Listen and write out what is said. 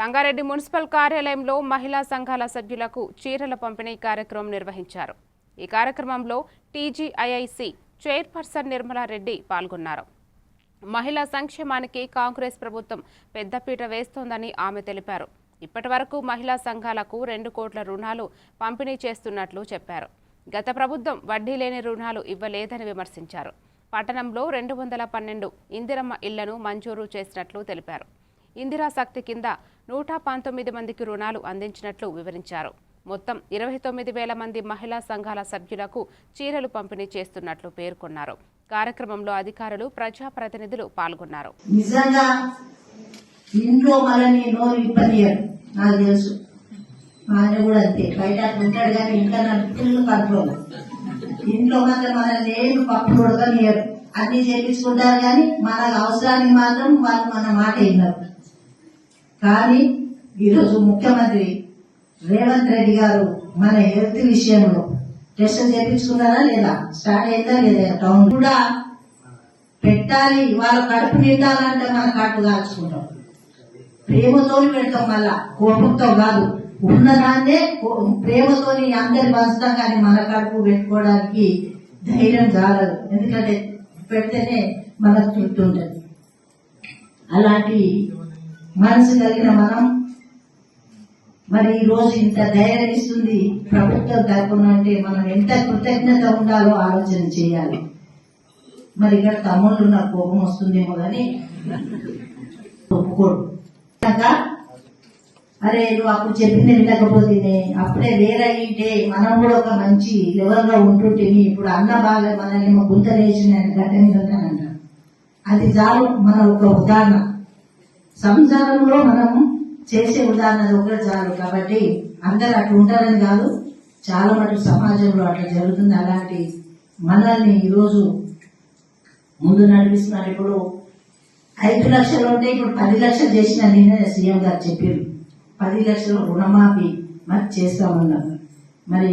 Rangareddy municipal కార్యాలయంలో మహిళా సంఘాల సభ్యులకు చీరల పంపిణీ కార్యక్రమం నిర్వహించారు. ఈ కార్యక్రమంలో టీజీఐఐసి చైర్పర్సన్ నిర్మలా రెడ్డి పాల్గొన్నారు. మహిళా సంక్షేమానికి కాంగ్రెస్ ప్రభుత్వం పెద్దపీట వేస్తోందని ఆమె తెలిపారు. ఇప్పటివరకు మహిళా సంఘాలకు 2 కోట్ల రుణాలు పంపిణీ చేస్తున్నట్లు చెప్పారు. గత ప్రభుత్వం వడ్డీ లేని రుణాలు ఇవ్వలేదని విమర్శించారు. పట్టణంలో 212 ఇందిరమ్మ ఇళ్లను మంజూరు చేసినట్లు తెలిపారు. ఇందిరా శక్తి కింద 119 మందికి రుణాలు అందించినట్లు వివరించారు. మొత్తం 29,000 మంది మహిళా సంఘాల సభ్యులకు చీరలు పంపిణీ చేస్తున్నట్లు పేర్కొన్నారు. కార్యక్రమంలో అధికారులు, ప్రజాప్రతినిధులు పాల్గొన్నారు. నిజంగా ఇంట్లో మనల్ని నోరు ఇప్పనియరు, నాకు తెలుసు. ఆయన కూడా అంతే, బయట ఉంటాడు కానీ ఇంకా నాకు ఫుల్ కంట్రోల్. ఇంట్లో మాత్రం మనల్ని ఏమి పప్పు ఉడకనియరు, అన్ని చేపించుకుంటారు కానీ మన అవసరానికి మాత్రం వాళ్ళు మన మాట విన్నారు. కానీ ఈరోజు ముఖ్యమంత్రి రేవంత్ రెడ్డి గారు మన హెల్త్ విషయంలో టెస్టులు చేయించుకున్నారా లేదా, స్టార్ట్ అయిందా లేదా, టౌన్ కూడా పెట్టాలి. వాళ్ళ కడుపు నిండాలంటే మన కడుపు కాల్చుకుంటాం, ప్రేమతో పెడతాం, మళ్ళా కోపంతో కాదు. ఉన్నదాన్నే ప్రేమతోని అందరి పంచుతాం, కానీ మన కడుపు పెట్టుకోవడానికి ధైర్యం చాలదు. ఎందుకంటే పెడితేనే మనకు తృప్తి ఉంటుంది. అలాంటి మనసు కలిగిన మనం మరి ఈ రోజు ఇంత ధైర్యం ఇస్తుంది ప్రభుత్వం తరపున అంటే మనం ఎంత కృతజ్ఞత ఉండాలో ఆలోచన చేయాలి. మరి ఇక్కడ తమ్ముళ్ళు నాకు కోపం వస్తుందేమో కానీ ఒప్పుకోడు. అరే నువ్వు అప్పుడు చెప్పింది వినకపోతే, అప్పుడే వేరే ఇంటే మనం కూడా ఒక మంచి లెవెల్లో ఉంటుంటే, ఇప్పుడు అన్న బాగా మనల్ని గుంతలేసిన గడ్డ మీద అంటారు. అది చాలు మన ఒక ఉదాహరణ. సంసారంలో మనం చేసే ఉదాహరణ ఒకటి చాలు. కాబట్టి అందరు అట్లా ఉంటారని కాదు, చాలా మటుకు సమాజంలో అట్లా జరుగుతుంది. అలాంటి మనల్ని ఈరోజు ముందు నడిపిస్తున్నారు. ఇప్పుడు 5 లక్షలు ఉంటే ఇప్పుడు 10 లక్షలు చేసిన నేనే సీఎం గారు చెప్పారు. 10 లక్షలు రుణమాఫీ మరి చేస్తామన్నారు. మరి